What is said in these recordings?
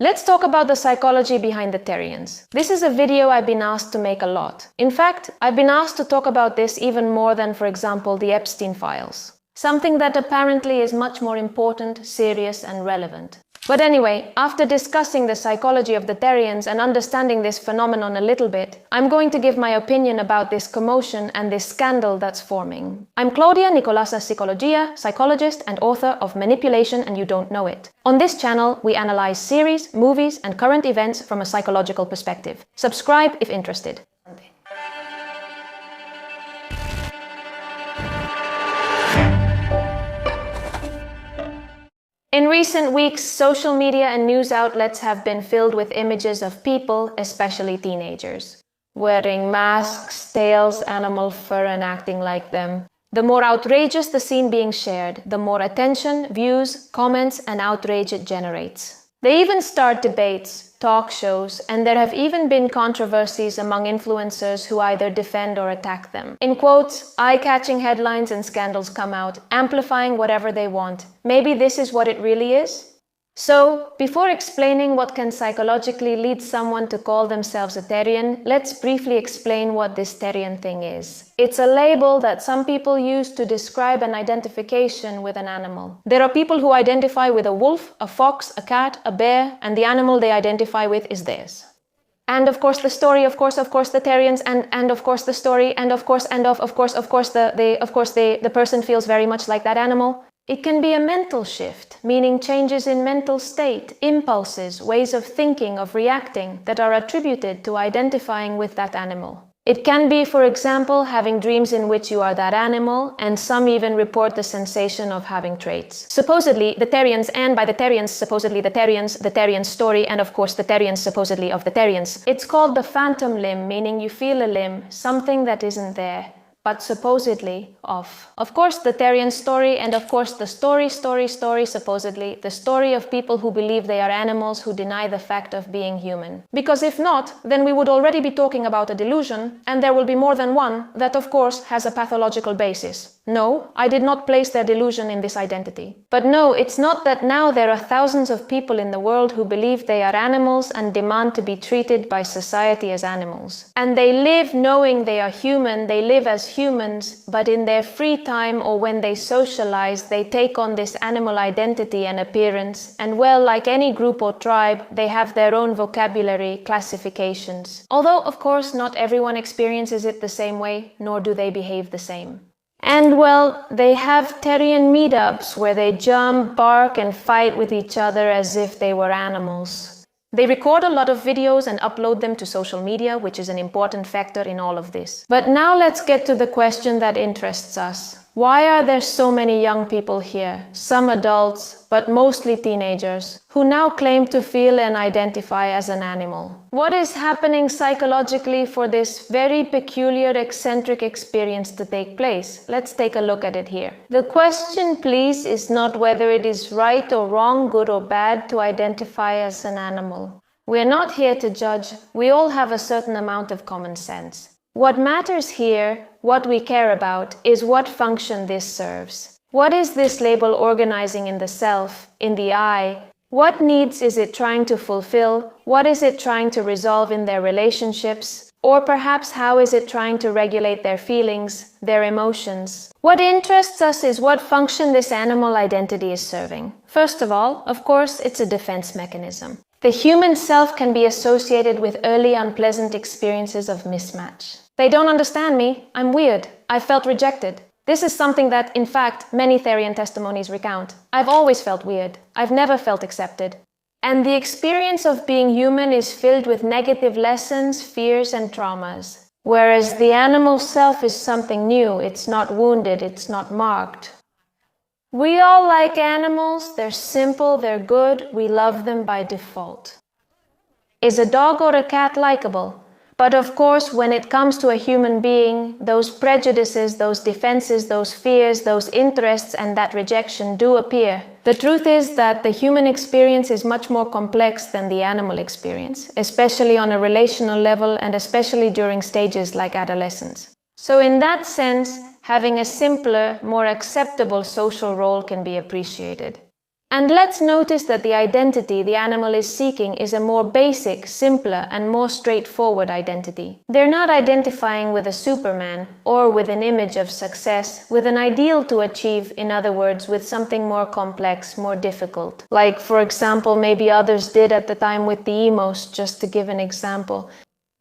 Let's talk about the psychology behind the Therians. This is a video I've been asked to make a lot. In fact, I've been asked to talk about this even more than, for example, the Epstein files. Something that apparently is much more important, serious, and relevant. But anyway, after discussing the psychology of the Therians and understanding this phenomenon a little bit, I'm going to give my opinion about this commotion and this scandal that's forming. I'm Claudia Nicolasa Psychologia, psychologist and author of Manipulation and You Don't Know It. On this channel, we analyze series, movies, and current events from a psychological perspective. Subscribe if interested. In recent weeks, social media and news outlets have been filled with images of people, especially teenagers, wearing masks, tails, animal fur, and acting like them. The more outrageous the scene being shared, the more attention, views, comments, and outrage it generates. They even start debates, talk shows, and there have even been controversies among influencers who either defend or attack them. In quotes, eye-catching headlines and scandals come out, amplifying whatever they want. Maybe this is what it really is? So, before explaining what can psychologically lead someone to call themselves a Therian, let's briefly explain what this Therian thing is. It's a label that some people use to describe an identification with an animal. There are people who identify with a wolf, a fox, a cat, a bear, and the animal they identify with is theirs. And of course the story, of course the Therians, and of course the story, and of course the person feels very much like that animal. It can be a mental shift, meaning changes in mental state, impulses, ways of thinking, of reacting, that are attributed to identifying with that animal. It can be, for example, having dreams in which you are that animal, and some even report the sensation of having traits. Supposedly, the Therians, and by the Therians, supposedly the Therian story, and of course the Therians supposedly of the Therians. It's called the phantom limb, meaning you feel a limb, something that isn't there, but supposedly off. Of course, the Therian story, and of course the story, supposedly, the story of people who believe they are animals who deny the fact of being human. Because if not, then we would already be talking about a delusion, and there will be more than one that of course has a pathological basis. No, I did not place their delusion in this identity. But no, it's not that now there are thousands of people in the world who believe they are animals and demand to be treated by society as animals. And they live knowing they are human, they live as humans, but in their free time or when they socialize, they take on this animal identity and appearance, and well, like any group or tribe, they have their own vocabulary, classifications. Although, of course, not everyone experiences it the same way, nor do they behave the same. And well, they have Therian meetups where they jump, bark, and fight with each other as if they were animals. They record a lot of videos and upload them to social media, which is an important factor in all of this. But now let's get to the question that interests us. Why are there so many young people here, some adults, but mostly teenagers, who now claim to feel and identify as an animal? What is happening psychologically for this very peculiar, eccentric experience to take place? Let's take a look at it here. The question, please, is not whether it is right or wrong, good or bad to identify as an animal. We're not here to judge. We all have a certain amount of common sense. What matters here, what we care about, is what function this serves. What is this label organizing in the self, in the I? What needs is it trying to fulfill? What is it trying to resolve in their relationships? Or perhaps how is it trying to regulate their feelings, their emotions? What interests us is what function this animal identity is serving. First of all, of course, it's a defense mechanism. The human self can be associated with early unpleasant experiences of mismatch. They don't understand me. I'm weird. I felt rejected. This is something that, in fact, many Therian testimonies recount. I've always felt weird. I've never felt accepted. And the experience of being human is filled with negative lessons, fears, and traumas. Whereas the animal self is something new. It's not wounded. It's not marked. We all like animals. They're simple. They're good. We love them by default. Is a dog or a cat likable? But of course, when it comes to a human being, those prejudices, those defenses, those fears, those interests, and that rejection do appear. The truth is that the human experience is much more complex than the animal experience, especially on a relational level and especially during stages like adolescence. So in that sense, having a simpler, more acceptable social role can be appreciated. And let's notice that the identity the animal is seeking is a more basic, simpler, and more straightforward identity. They're not identifying with a Superman or with an image of success, with an ideal to achieve, in other words, with something more complex, more difficult. Like, for example, maybe others did at the time with the emos, just to give an example.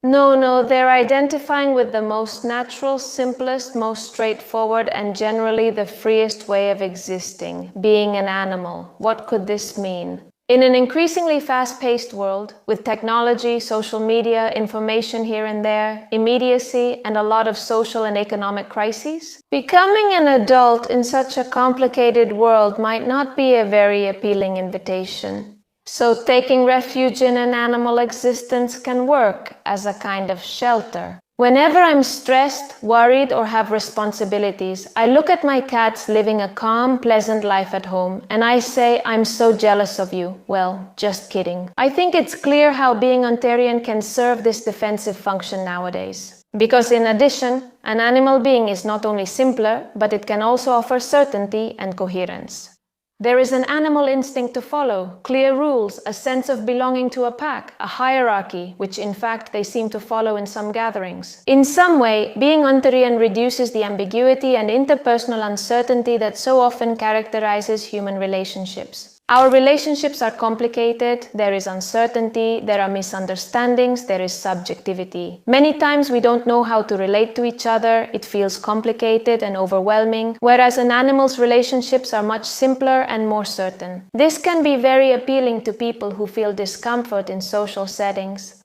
No, they're identifying with the most natural, simplest, most straightforward, and generally the freest way of existing, being an animal. What could this mean? In an increasingly fast-paced world, with technology, social media, information here and there, immediacy, and a lot of social and economic crises, becoming an adult in such a complicated world might not be a very appealing invitation. So taking refuge in an animal existence can work as a kind of shelter. Whenever I'm stressed, worried, or have responsibilities, I look at my cats living a calm, pleasant life at home, and I say, I'm so jealous of you. Well, just kidding. I think it's clear how being on Therian can serve this defensive function nowadays. Because in addition, an animal being is not only simpler, but it can also offer certainty and coherence. There is an animal instinct to follow, clear rules, a sense of belonging to a pack, a hierarchy, which in fact they seem to follow in some gatherings. In some way, being on Therian reduces the ambiguity and interpersonal uncertainty that so often characterizes human relationships. Our relationships are complicated, there is uncertainty, there are misunderstandings, there is subjectivity. Many times we don't know how to relate to each other, it feels complicated and overwhelming, whereas an animal's relationships are much simpler and more certain. This can be very appealing to people who feel discomfort in social settings,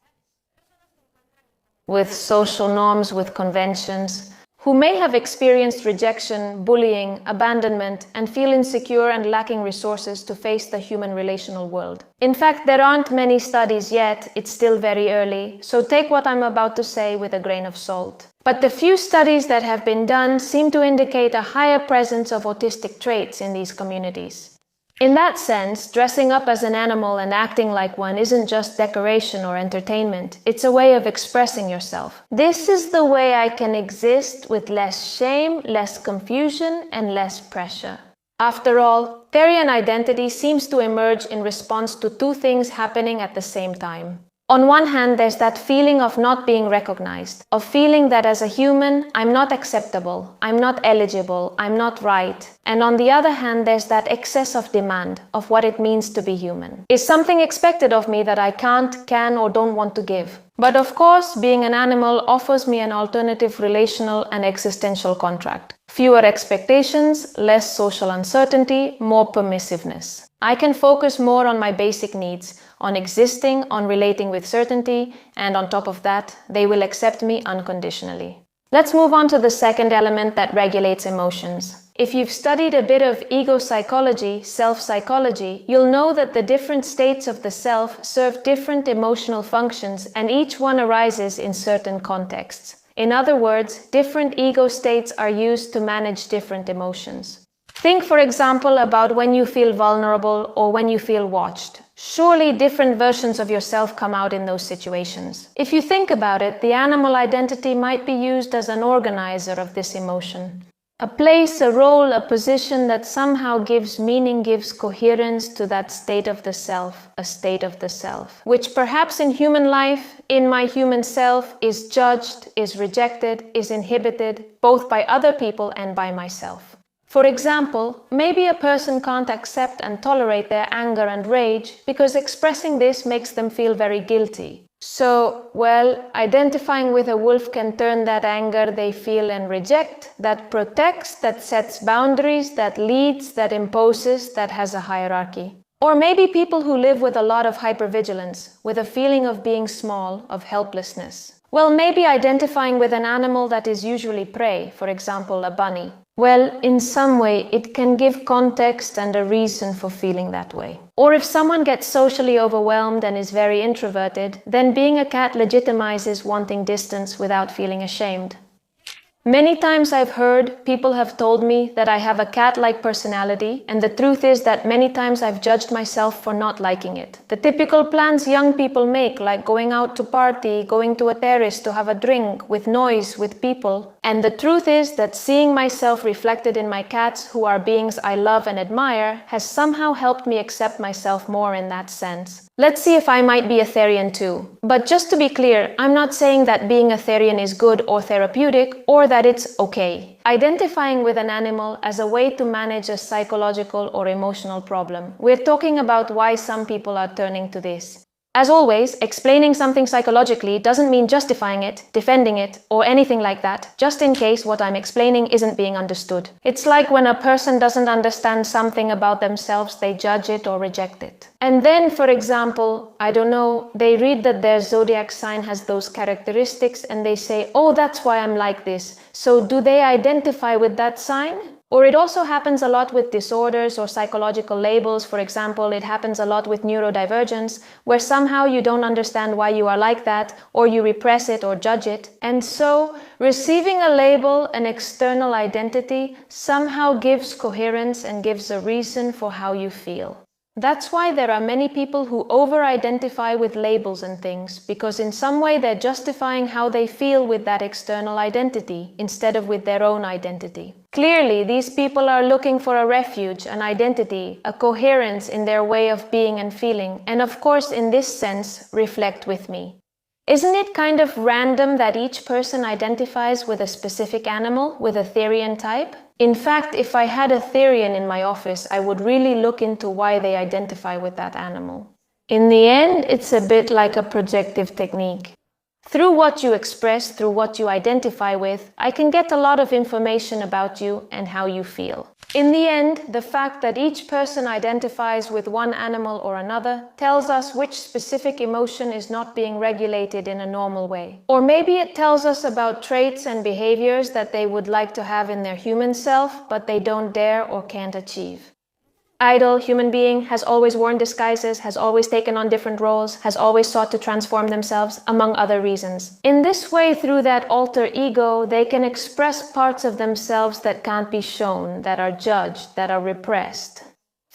with social norms, with conventions, who may have experienced rejection, bullying, abandonment, and feel insecure and lacking resources to face the human relational world. In fact, there aren't many studies yet, it's still very early, so take what I'm about to say with a grain of salt. But the few studies that have been done seem to indicate a higher presence of autistic traits in these communities. In that sense, dressing up as an animal and acting like one isn't just decoration or entertainment, it's a way of expressing yourself. This is the way I can exist with less shame, less confusion, and less pressure. After all, Therian identity seems to emerge in response to two things happening at the same time. On one hand, there's that feeling of not being recognized, of feeling that as a human, I'm not acceptable, I'm not eligible, I'm not right. And on the other hand, there's that excess of demand of what it means to be human. Is something expected of me that I can't, can, or don't want to give? But of course, being an animal offers me an alternative relational and existential contract. Fewer expectations, less social uncertainty, more permissiveness. I can focus more on my basic needs, on existing, on relating with certainty, and on top of that, they will accept me unconditionally. Let's move on to the second element that regulates emotions. If you've studied a bit of ego psychology, self-psychology, you'll know that the different states of the self serve different emotional functions, and each one arises in certain contexts. In other words, different ego states are used to manage different emotions. Think, for example, about when you feel vulnerable or when you feel watched. Surely different versions of yourself come out in those situations. If you think about it, the animal identity might be used as an organizer of this emotion. A place, a role, a position that somehow gives meaning, gives coherence to that state of the self, a state of the self, which perhaps in human life, in my human self, is judged, is rejected, is inhibited, both by other people and by myself. For example, maybe a person can't accept and tolerate their anger and rage because expressing this makes them feel very guilty. So, identifying with a wolf can turn that anger they feel and reject, that protects, that sets boundaries, that leads, that imposes, that has a hierarchy. Or maybe people who live with a lot of hypervigilance, with a feeling of being small, of helplessness. Well, maybe identifying with an animal that is usually prey, for example, a bunny. Well, in some way, it can give context and a reason for feeling that way. Or if someone gets socially overwhelmed and is very introverted, then being a cat legitimizes wanting distance without feeling ashamed. Many times I've heard, people have told me that I have a cat-like personality, and the truth is that many times I've judged myself for not liking it. The typical plans young people make, like going out to party, going to a terrace to have a drink, with noise, with people, And the truth is that seeing myself reflected in my cats, who are beings I love and admire, has somehow helped me accept myself more in that sense. Let's see if I might be a Therian too. But just to be clear, I'm not saying that being a Therian is good or therapeutic, or that it's okay. Identifying with an animal as a way to manage a psychological or emotional problem. We're talking about why some people are turning to this. As always, explaining something psychologically doesn't mean justifying it, defending it, or anything like that, just in case what I'm explaining isn't being understood. It's like when a person doesn't understand something about themselves, they judge it or reject it. And then, for example, I don't know, they read that their zodiac sign has those characteristics and they say, oh, that's why I'm like this. So do they identify with that sign? Or it also happens a lot with disorders or psychological labels. For example, it happens a lot with neurodivergence, where somehow you don't understand why you are like that, or you repress it or judge it. And so, receiving a label, an external identity, somehow gives coherence and gives a reason for how you feel. That's why there are many people who over-identify with labels and things, because in some way they're justifying how they feel with that external identity, instead of with their own identity. Clearly, these people are looking for a refuge, an identity, a coherence in their way of being and feeling, and of course, in this sense, reflect with me. Isn't it kind of random that each person identifies with a specific animal, with a Therian type? In fact, if I had a Therian in my office, I would really look into why they identify with that animal. In the end, it's a bit like a projective technique. Through what you express, through what you identify with, I can get a lot of information about you and how you feel. In the end, the fact that each person identifies with one animal or another tells us which specific emotion is not being regulated in a normal way. Or maybe it tells us about traits and behaviors that they would like to have in their human self, but they don't dare or can't achieve. Idle human being has always worn disguises, has always taken on different roles, has always sought to transform themselves, among other reasons. In this way, through that alter ego, they can express parts of themselves that can't be shown, that are judged, that are repressed.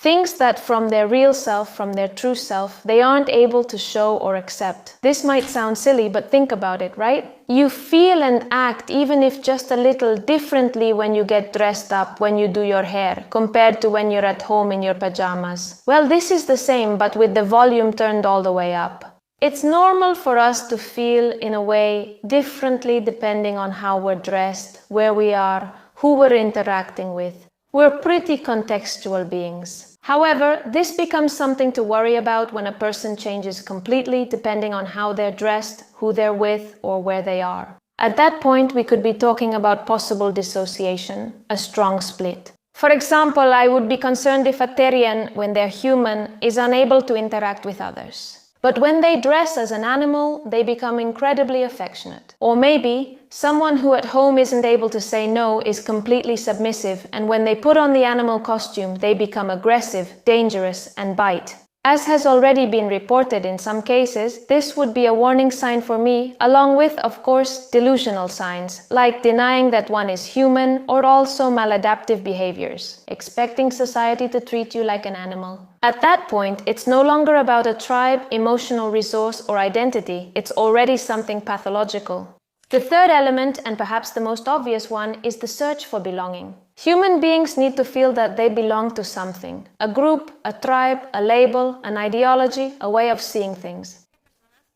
Things that from their real self, from their true self, they aren't able to show or accept. This might sound silly, but think about it, right? You feel and act, even if just a little, differently when you get dressed up, when you do your hair, compared to when you're at home in your pajamas. Well, this is the same, but with the volume turned all the way up. It's normal for us to feel, in a way, differently depending on how we're dressed, where we are, who we're interacting with. We're pretty contextual beings. However, this becomes something to worry about when a person changes completely depending on how they're dressed, who they're with, or where they are. At that point, we could be talking about possible dissociation, a strong split. For example, I would be concerned if a Therian, when they're human, is unable to interact with others. But when they dress as an animal, they become incredibly affectionate. Or maybe, someone who at home isn't able to say no is completely submissive, and when they put on the animal costume, they become aggressive, dangerous, and bite. As has already been reported in some cases, this would be a warning sign for me, along with, of course, delusional signs, like denying that one is human, or also maladaptive behaviors, expecting society to treat you like an animal. At that point, it's no longer about a tribe, emotional resource, or identity. It's already something pathological. The third element, and perhaps the most obvious one, is the search for belonging. Human beings need to feel that they belong to something. A group, a tribe, a label, an ideology, a way of seeing things.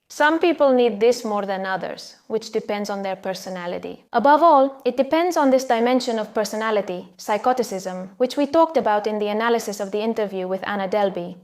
Some people need this more than others, which depends on their personality. Above all, it depends on this dimension of personality, psychoticism, which we talked about in the analysis of the interview with Anna Delby.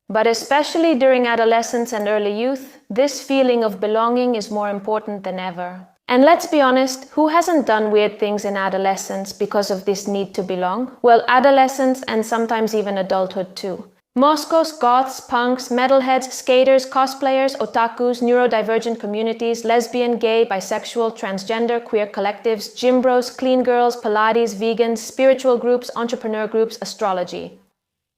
But especially during adolescence and early youth, this feeling of belonging is more important than ever. And let's be honest, who hasn't done weird things in adolescence because of this need to belong? Well, adolescence and sometimes even adulthood too. Moscow's goths, punks, metalheads, skaters, cosplayers, otakus, neurodivergent communities, lesbian, gay, bisexual, transgender, queer collectives, gym bros, clean girls, Pilates, vegans, spiritual groups, entrepreneur groups, astrology.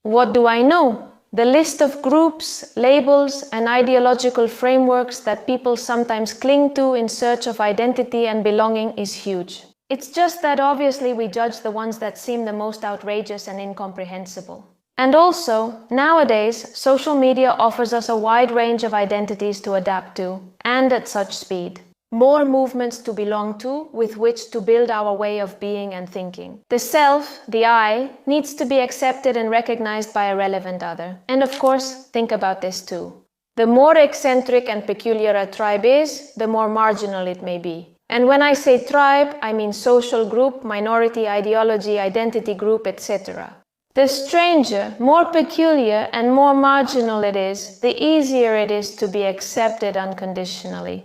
What do I know? The list of groups, labels, and ideological frameworks that people sometimes cling to in search of identity and belonging is huge. It's just that obviously we judge the ones that seem the most outrageous and incomprehensible. And also, nowadays, social media offers us a wide range of identities to adapt to, and at such speed. more movements to belong to with which to build our way of being and thinking. The self, the I, needs to be accepted and recognized by a relevant other. And of course, think about this too. The more eccentric and peculiar a tribe is, the more marginal it may be. And when I say tribe, I mean social group, minority ideology, identity group, etc. The stranger, more peculiar and more marginal it is, the easier it is to be accepted unconditionally.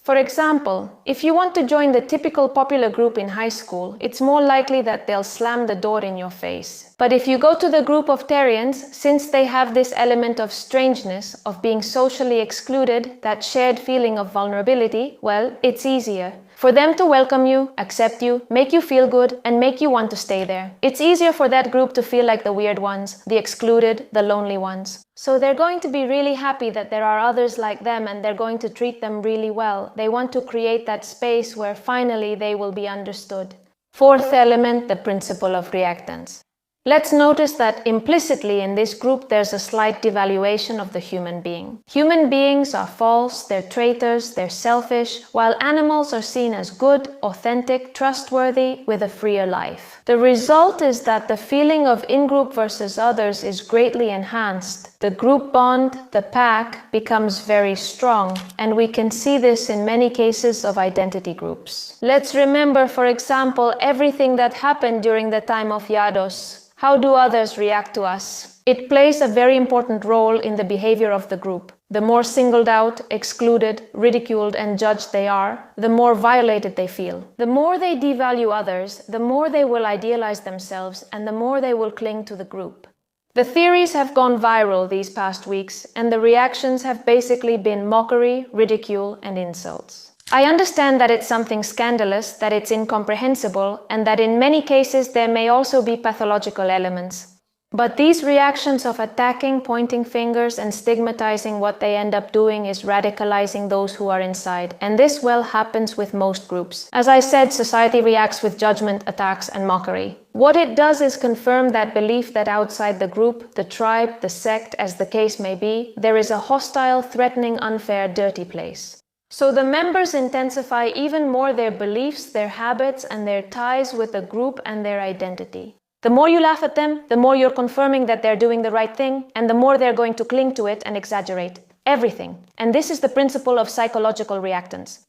For example, if you want to join the typical popular group in high school, it's more likely that they'll slam the door in your face. But if you go to the group of Therians, since they have this element of strangeness, of being socially excluded, that shared feeling of vulnerability, well, it's easier for them to welcome you, accept you, make you feel good, and make you want to stay there. It's easier for that group to feel like the weird ones, the excluded, the lonely ones. So they're going to be really happy that there are others like them, and they're going to treat them really well. They want to create that space where finally they will be understood. Fourth element, the principle of reactance. Let's notice that implicitly in this group there's a slight devaluation of the human being. Human beings are false, they're traitors, they're selfish, while animals are seen as good, authentic, trustworthy, with a freer life. The result is that the feeling of in-group versus others is greatly enhanced. The group bond, the pack, becomes very strong, and we can see this in many cases of identity groups. Let's remember, for example, everything that happened during the time of Yados. How do others react to us? It plays a very important role in the behavior of the group. The more singled out, excluded, ridiculed, and judged they are, the more violated they feel. The more they devalue others, the more they will idealize themselves, and the more they will cling to the group. The theories have gone viral these past weeks, and the reactions have basically been mockery, ridicule, and insults. I understand that it's something scandalous, that it's incomprehensible, and that in many cases there may also be pathological elements. But these reactions of attacking, pointing fingers, and stigmatizing, what they end up doing is radicalizing those who are inside. And this, well, happens with most groups. As I said, society reacts with judgment, attacks, and mockery. What it does is confirm that belief that outside the group, the tribe, the sect, as the case may be, there is a hostile, threatening, unfair, dirty place. So the members intensify even more their beliefs, their habits, and their ties with the group and their identity. The more you laugh at them, the more you're confirming that they're doing the right thing, and the more they're going to cling to it and exaggerate everything. And this is the principle of psychological reactance.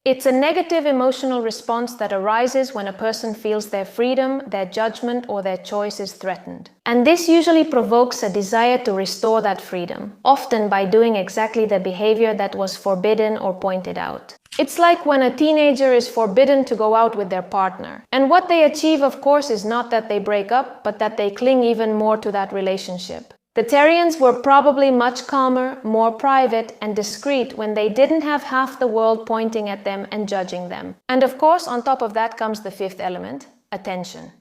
It's a negative emotional response that arises when a person feels their freedom, their judgment, or their choice is threatened. And this usually provokes a desire to restore that freedom, often by doing exactly the behavior that was forbidden or pointed out. It's like when a teenager is forbidden to go out with their partner. And what they achieve, of course, is not that they break up, but that they cling even more to that relationship. The Therians were probably much calmer, more private, and discreet when they didn't have half the world pointing at them and judging them. And of course, on top of that comes the fifth element, attention.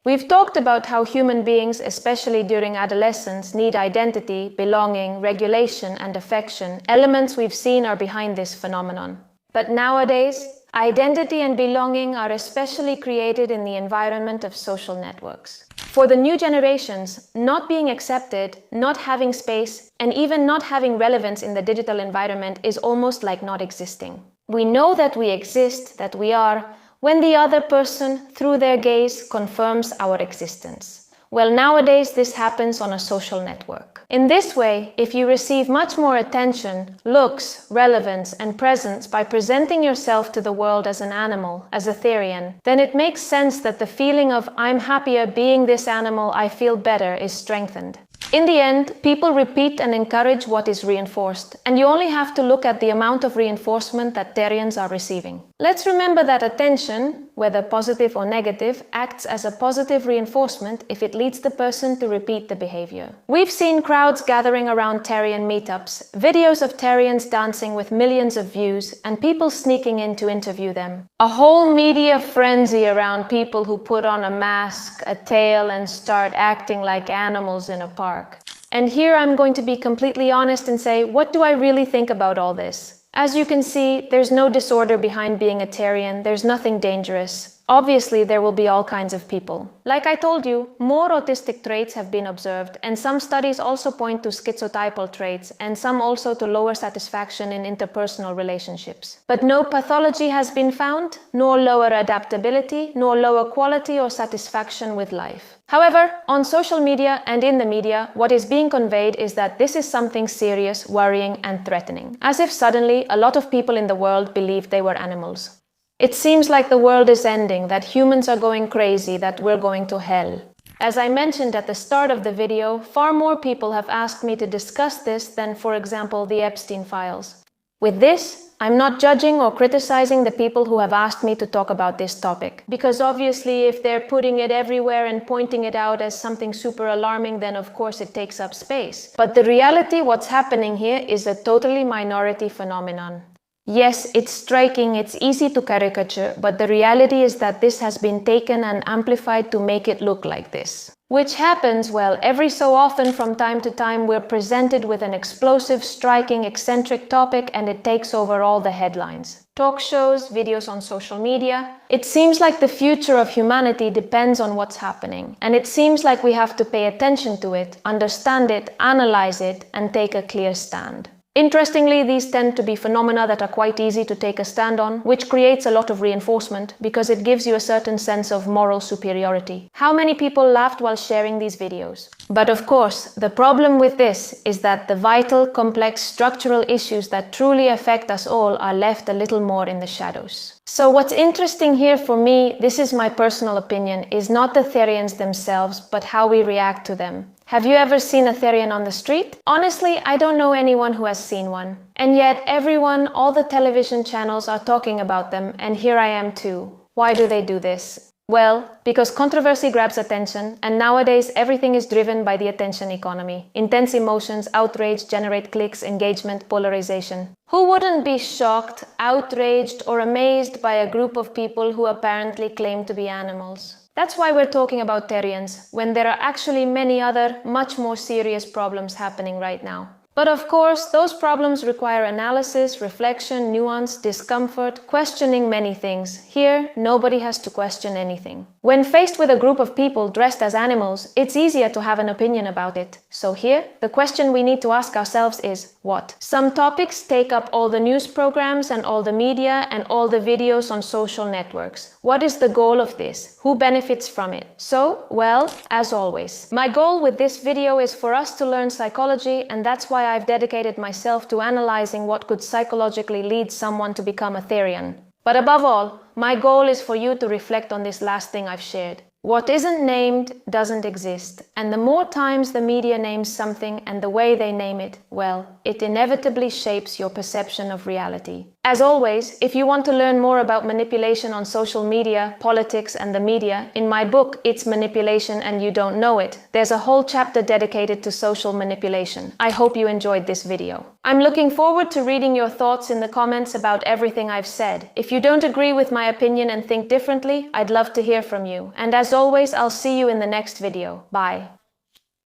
We've talked about how human beings, especially during adolescence, need identity, belonging, regulation, and affection. Elements we've seen are behind this phenomenon. But nowadays, identity and belonging are especially created in the environment of social networks. For the new generations, not being accepted, not having space, and even not having relevance in the digital environment is almost like not existing. We know that we exist, that we are, when the other person, through their gaze, confirms our existence. Well, nowadays this happens on a social network. In this way, if you receive much more attention, looks, relevance, and presence by presenting yourself to the world as an animal, as a Therian, then it makes sense that the feeling of "I'm happier being this animal, I feel better" is strengthened. In the end, people repeat and encourage what is reinforced, and you only have to look at the amount of reinforcement that Therians are receiving. Let's remember that attention, whether positive or negative, acts as a positive reinforcement if it leads the person to repeat the behavior. We've seen crowds gathering around Therian meetups, videos of Therians dancing with millions of views, and people sneaking in to interview them. A whole media frenzy around people who put on a mask, a tail, and start acting like animals in a park. And here I'm going to be completely honest and say, what do I really think about all this? As you can see, there's no disorder behind being a Therian, there's nothing dangerous. Obviously, there will be all kinds of people. Like I told you, more autistic traits have been observed, and some studies also point to schizotypal traits, and some also to lower satisfaction in interpersonal relationships. But no pathology has been found, nor lower adaptability, nor lower quality or satisfaction with life. However, on social media and in the media, what is being conveyed is that this is something serious, worrying, and threatening, as if suddenly a lot of people in the world believed they were animals. It seems like the world is ending, that humans are going crazy, that we're going to hell. As I mentioned at the start of the video, far more people have asked me to discuss this than, for example, the Epstein files. With this, I'm not judging or criticizing the people who have asked me to talk about this topic, because obviously if they're putting it everywhere and pointing it out as something super alarming, then of course it takes up space. But the reality, what's happening here, is a totally minority phenomenon. Yes, it's striking, it's easy to caricature, but the reality is that this has been taken and amplified to make it look like this. Which happens, well, every so often from time to time we're presented with an explosive, striking, eccentric topic and it takes over all the headlines. Talk shows, videos on social media. It seems like the future of humanity depends on what's happening, and it seems like we have to pay attention to it, understand it, analyze it, and take a clear stand. Interestingly, these tend to be phenomena that are quite easy to take a stand on, which creates a lot of reinforcement because it gives you a certain sense of moral superiority. How many people laughed while sharing these videos? But of course, the problem with this is that the vital, complex, structural issues that truly affect us all are left a little more in the shadows. So what's interesting here for me, this is my personal opinion, is not the Therians themselves, but how we react to them. Have you ever seen a Therian on the street? Honestly, I don't know anyone who has seen one. And yet everyone, all the television channels are talking about them, and here I am too. Why do they do this? Well, because controversy grabs attention, and nowadays everything is driven by the attention economy. Intense emotions, outrage, generate clicks, engagement, polarization. Who wouldn't be shocked, outraged, or amazed by a group of people who apparently claim to be animals? That's why we're talking about Therians, when there are actually many other, much more serious problems happening right now. But of course, those problems require analysis, reflection, nuance, discomfort, questioning many things. Here, nobody has to question anything. When faced with a group of people dressed as animals, it's easier to have an opinion about it. So here, the question we need to ask ourselves is, what? Some topics take up all the news programs and all the media and all the videos on social networks. What is the goal of this? Who benefits from it? So, well, as always, my goal with this video is for us to learn psychology, and that's why I've dedicated myself to analyzing what could psychologically lead someone to become a Therian. But above all, my goal is for you to reflect on this last thing I've shared. What isn't named doesn't exist, and the more times the media names something and the way they name it, well, it inevitably shapes your perception of reality. As always, if you want to learn more about manipulation on social media, politics, and the media, in my book, It's Manipulation and You Don't Know It, there's a whole chapter dedicated to social manipulation. I hope you enjoyed this video. I'm looking forward to reading your thoughts in the comments about everything I've said. If you don't agree with my opinion and think differently, I'd love to hear from you. And as always, I'll see you in the next video. Bye.